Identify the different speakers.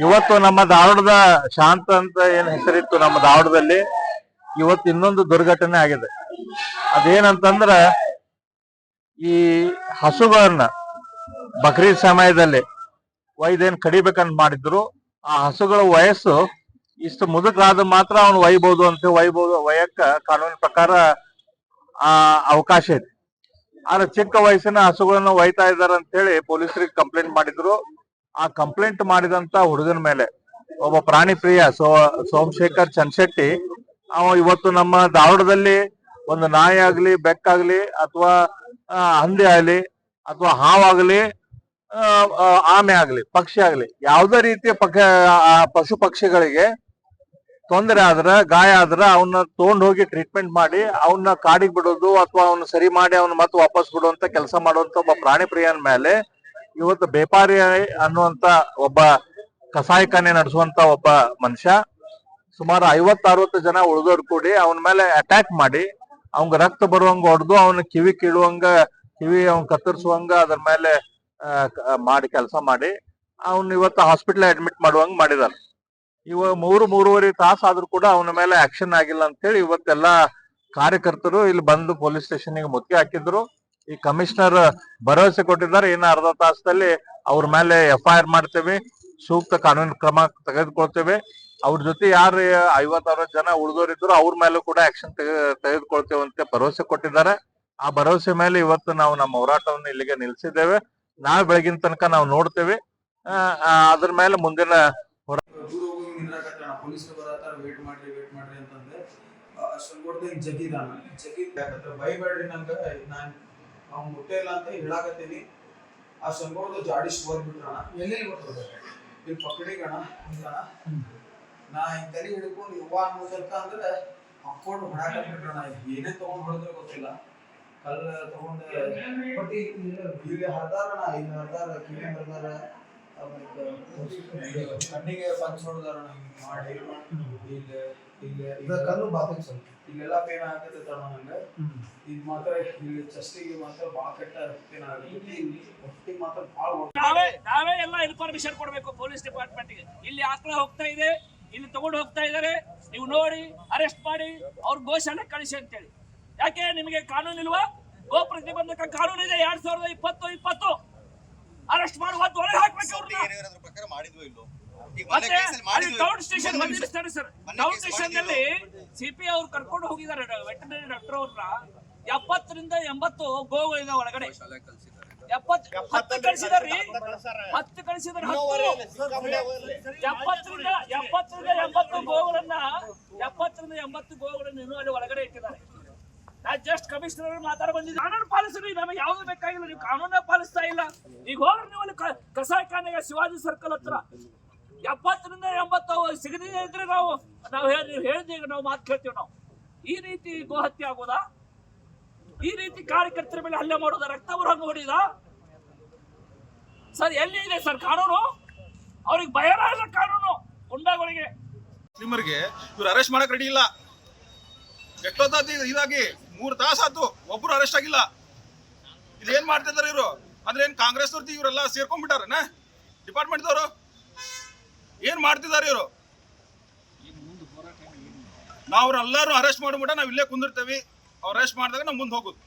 Speaker 1: ಇವತ್ತು ನಮ್ಮ ಧಾರವಾಡದ ಶಾಂತ ಅಂತ ಏನ್ ಹೆಸರಿತ್ತು ನಮ್ಮ ಧಾರವಾಡದಲ್ಲಿ, ಇವತ್ತು ಇನ್ನೊಂದು ದುರ್ಘಟನೆ ಆಗಿದೆ. ಅದೇನಂತಂದ್ರ ಈ ಹಸುಗಳನ್ನ ಬಕ್ರೀದ್ ಸಮಯದಲ್ಲಿ ಒಯ್ದೇನ್ ಕಡಿಬೇಕಂತ ಮಾಡಿದ್ರು. ಆ ಹಸುಗಳ ವಯಸ್ಸು ಇಷ್ಟು ಮುದುಕಾದ ಮಾತ್ರ ಅವನು ಒಯ್ಬಹುದು ಅಂತ ಒಯ್ಯಕ್ಕ ಕಾನೂನಿನ ಪ್ರಕಾರ ಅವಕಾಶ ಇದೆ. ಆದ್ರೆ ಚಿಕ್ಕ ವಯಸ್ಸಿನ ಹಸುಗಳನ್ನ ಒಯ್ತಾ ಇದಾರೆ ಅಂತ ಹೇಳಿ ಪೊಲೀಸರಿಗೆ ಕಂಪ್ಲೇಂಟ್ ಮಾಡಿದ್ರು. ಆ ಕಂಪ್ಲೇಂಟ್ ಮಾಡಿದಂತ ಹುಡುಗನ ಮೇಲೆ ಒಬ್ಬ ಪ್ರಾಣಿ ಪ್ರಿಯ ಸೋಮಶೇಖರ್ ಚನ್ಶೆಟ್ಟಿ ಅವ ಇವತ್ತು ನಮ್ಮ ಧಾರವಾಡದಲ್ಲಿ ಒಂದು ನಾಯಿ ಆಗ್ಲಿ, ಬೆಕ್ಕಾಗ್ಲಿ, ಅಥವಾ ಹಂದಿ ಆಗ್ಲಿ, ಅಥವಾ ಹಾವಾಗ್ಲಿ, ಆಮೆ ಆಗ್ಲಿ, ಪಕ್ಷಿ ಆಗ್ಲಿ, ಯಾವುದೇ ರೀತಿಯ ಪಶು ಪಕ್ಷಿಗಳಿಗೆ ತೊಂದರೆ ಆದ್ರ, ಗಾಯ ಆದ್ರ ಅವನ್ನ ತಗೊಂಡ್ ಹೋಗಿ ಟ್ರೀಟ್ಮೆಂಟ್ ಮಾಡಿ ಅವನ್ನ ಕಾಡಿಗೆ ಬಿಡೋದು ಅಥವಾ ಅವನ್ನ ಸರಿ ಮಾಡಿ ಅವನ್ನ ಮತ್ತೆ ವಾಪಸ್ ಬಿಡುವಂತ ಕೆಲಸ ಮಾಡುವಂತ ಒಬ್ಬ ಪ್ರಾಣಿ ಪ್ರಿಯನ ಮೇಲೆ ಇವತ್ತು ಬೇಪಾರಿ ಅನ್ನುವಂತ ಒಬ್ಬ ಕಸಾಯಿಖಾನೆ ನಡೆಸುವಂತ ಒಬ್ಬ ಮನುಷ್ಯ ಸುಮಾರು 50-60 ಜನ ಉಳಿದೋರು ಕೂಡಿ ಅವನ ಮೇಲೆ ಅಟ್ಯಾಕ್ ಮಾಡಿ ಅವಂಗ ರಕ್ತ ಬರುವಂಗ ಹೊಡೆದು ಅವನ ಕಿವಿ ಕೀಳುವಂಗ, ಅವನ್ ಕತ್ತರಿಸುವಂಗ ಅದ್ರ ಮೇಲೆ ಮಾಡಿ ಕೆಲಸ ಮಾಡಿ ಅವನ್ ಇವತ್ತು ಹಾಸ್ಪಿಟಲ್ ಅಡ್ಮಿಟ್ ಮಾಡುವಂಗ ಮಾಡಿದಾರೆ. ಇವ 3-3.5 ತಾಸು ಆದ್ರೂ ಕೂಡ ಅವನ ಮೇಲೆ ಆಕ್ಷನ್ ಆಗಿಲ್ಲ ಅಂತ ಹೇಳಿ ಇವತ್ತೆಲ್ಲಾ ಕಾರ್ಯಕರ್ತರು ಇಲ್ಲಿ ಬಂದು ಪೊಲೀಸ್ ಸ್ಟೇಷನ್ಗೆ ಮುತ್ತಿಗೆ ಹಾಕಿದ್ರು. ಈ ಕಮಿಷನರ್ ಭರವಸೆ ಕೊಟ್ಟಿದ್ದಾರೆ, ಇನ್ನು ಅರ್ಧ ತಾಸದಲ್ಲಿ ಅವ್ರ ಮೇಲೆ FIR ಮಾಡ್ತೇವೆ, ಸೂಕ್ತ ಕಾನೂನು ಕ್ರಮ ತೆಗೆದುಕೊಳ್ತೇವೆ. ಅವ್ರ ಜೊತೆ ಯಾರು 50-60 ಜನ ಉಳಿದೋರಿದ್ರು ಅವ್ರ ಮೇಲೂ ಕೂಡ ಆಕ್ಷನ್ ತೆಗೆದುಕೊಳ್ತೇವೆ ಅಂತ ಭರವಸೆ ಕೊಟ್ಟಿದ್ದಾರೆ. ಆ ಭರವಸೆ ಮೇಲೆ ಇವತ್ತು ನಾವು ನಮ್ಮ ಹೋರಾಟವನ್ನು ಇಲ್ಲಿಗೆ ನಿಲ್ಸಿದ್ದೇವೆ. ನಾಳೆ ಬೆಳಗಿನ ತನಕ ನಾವು ನೋಡ್ತೇವೆ. ಅದ್ರ ಮೇಲೆ ಮುಂದಿನ
Speaker 2: ಪೊಲೀಸರು ಬರತ್ತಾರ, ವೇಟ್ ಮಾಡ್ರಿ ಅಂತಂದ್ರೆ ಜಗೀದ್ ಭಯಬೇಡ್ರಿ, ನಂಗ ನಾನ್ ಅವ್ನು ಮುಟ್ಟೆ ಇಲ್ಲ ಅಂತ ಹೇಳಾಕತ್ತೀನಿ. ಆ ಸಂಗೋಡ್ದು ಜಾಡಿಸ್ ಬರ್ಬಿಟ್ರಣ, ಎಲ್ಲೆಲ್ಲಿ ಬರ್ತದೆ ಇಲ್ಲಿ ಪಕಡಿಗಣ ಹಿಂಗಣ. ನಾ ಈ ತಲೆ ಹಿಡ್ಕೊಂಡು ಯುವ ಅನ್ನೋದಕ್ಕ ಅಂದ್ರೆ ಹಾಕೊಂಡು ಹೊಡಾಕತ್ಬಿಟ್ರಣ. ಏನೇ ತಗೊಂಡ್ ಹೊಡೆದ್ರೆ ಗೊತ್ತಿಲ್ಲ, ಕಲ್ಲ ತಗೊಂಡ್ ಇಲ್ಲಿ ಹರ್ದಾರಣ, ಇಲ್ಲಿ ಹರ್ದಾರ, ಕಿವಿ ಹರ್ದಾರ, ಕಣ್ಣಿಗೆ ಪಂಚ್ ಹೊಡೆದಾರಣ ಮಾಡಿ. ಕಲ್ಲು ಬಾತಿಗೆ ಸ್ವಲ್ಪ ಇಲ್ಲೆಲ್ಲ ಪೇನ್ ಆಗತ್ತೆ ತಣ ನಂಗೆ. ಇದು ಮಾತ್ರ ಇಲ್ಲಿ ಚೆಸ್ಟಿಗೆ ಮಾತ್ರ ಭಾಳ ಕೆಟ್ಟ ಪೇನ್ ಆಗುತ್ತೆ, ಹೊಟ್ಟಿಗೆ ಮಾತ್ರ ಭಾಳ.
Speaker 3: ನಾವೇ ಎಲ್ಲ ಇನ್ಫಾರ್ಮೇಶನ್ ಕೊಡ್ಬೇಕು ಪೊಲೀಸ್ ಡಿಪಾರ್ಟ್ಮೆಂಟ್ಗೆ. ಇಲ್ಲಿ ಆಕಳ ಹೋಗ್ತಾ ಇದೆ, ಇಲ್ಲಿ ತಗೊಂಡು ಹೋಗ್ತಾ ಇದಾರೆ, ನೀವು ನೋಡಿ ಅರೆಸ್ಟ್ ಮಾಡಿ ಅವ್ರ ಗೋಶಾಲೆ ಕಳಿಸಿ ಅಂತೇಳಿ. ಯಾಕೆ ನಿಮಗೆ ಕಾನೂನು ಇಲ್ವಾ? ಗೋ ಪ್ರತಿಬಂಧಕ ಕಾನೂನು ಇದೆ 2020 ಅರೆಸ್ಟ್ ಮಾಡುವ ಹೊರಗೆ ಹಾಕ್ಬೇಕು ಅವ್ರನ್ನ. ಟೌನ್ ಸ್ಟೇಷನ್ ಬಂದಿರ್ತಾರೆ ಸರ್. ಟೌನ್ ಸ್ಟೇಷನ್ ನಲ್ಲಿ ಸಿಪಿ ಅವ್ರು ಕರ್ಕೊಂಡು ಹೋಗಿದ್ದಾರೆ ವೆಟರ್ನರಿ ಡಾಕ್ಟರ್ ಅವ್ರನ್ನ. 70ರಿಂದ 80 ಗೋಗಳಿಂದ ಒಳಗಡೆ 10 ಕಳಿಸಿದಾರ್ರಿ. 10 ಕಳಿಸಿದಾರೆ. 70ರಿಂದ 80 ಗೋಗಳನ್ನ ಇನ್ನೂ ಅಲ್ಲಿ ಒಳಗಡೆ ಇಟ್ಟಿದ್ದಾರೆ. ನಾ ಜಸ್ಟ್ ಕಮಿಷನರ್ ಮಾತಾಡ ಬಂದಿದ್ದೆ. ಕಾನೂನು ಪಾಲಿಸ್ರಿ, ನಮಗೆ ಯಾವ್ದು ಬೇಕಾಗಿಲ್ಲ. ನೀವು ಕಾನೂನ ಪಾಲಿಸ್ತಾ ಇಲ್ಲ. ಈಗ ಹೋಗ್ರಿ ನೀವು ಅಲ್ಲಿ ಕಸಾಯಿಖಾನೆಗೆ ಶಿವಾಜಿ ಸರ್ಕಲ್ ಹತ್ರ 70ರಿಂದ 80 ಸಿಗದೇ ಇದ್ರೆ ನಾವು ಹೇಳಿದ್ರೆ ನಾವು ಮಾತು ಕೇಳ್ತೀವಿ. ನಾವು ಈ ರೀತಿ ಗೋಹತ್ಯೆ ಆಗೋದಾ? ಈ ರೀತಿ ಕಾರ್ಯಕರ್ತರ ಮೇಲೆ ಹಲ್ಲೆ ಮಾಡೋದ? ರಕ್ತ ಬರೋಂಗ ಹೊಡಿದ ಸರ್? ಎಲ್ಲಿ ಇದೆ ಸರ್ ಕಾನೂನು? ಅವ್ರಿಗೆ ಭಯನ ಇಲ್ಲ ಕಾನೂನು. ಗುಂಡಾಗಳಿಗೆ
Speaker 4: ನಿಮ್ಮರಿಗೆ ಇವ್ರು ಅರೆಸ್ಟ್ ಮಾಡಕ್ ರೆಡಿ ಇಲ್ಲ. ಎಷ್ಟೊತ್ತಾದ ಇದಾಗಿ 3 ತಾಸು ಆಯ್ತು, ಒಬ್ರು ಅರೆಸ್ಟ್ ಆಗಿಲ್ಲ. ಇದೇನ್ ಮಾಡ್ತಿದಾರೆ ಇವರು? ಅಂದ್ರೆ ಏನ್ ಕಾಂಗ್ರೆಸ್ ಅವ್ರದ್ದು ಇವರೆಲ್ಲ ಸೇರ್ಕೊಂಡ್ಬಿಟ್ಟಾರನ ಡಿಪಾರ್ಟ್ಮೆಂಟ್ ದವರು? ಏನ್ ಮಾಡ್ತಿದಾರೆ ಇವರು? ನಾವು ಎಲ್ಲರೂ ಅರೆಸ್ಟ್ ಮಾಡ್ಬಿಟ್ಟ ನಾವು ಇಲ್ಲೇ ಕುಂದಿರ್ತೇವಿ. ಅವ್ರು ಅರೆಸ್ಟ್ ಮಾಡಿದಾಗ ನಾವು ಮುಂದೆ ಹೋಗುದು.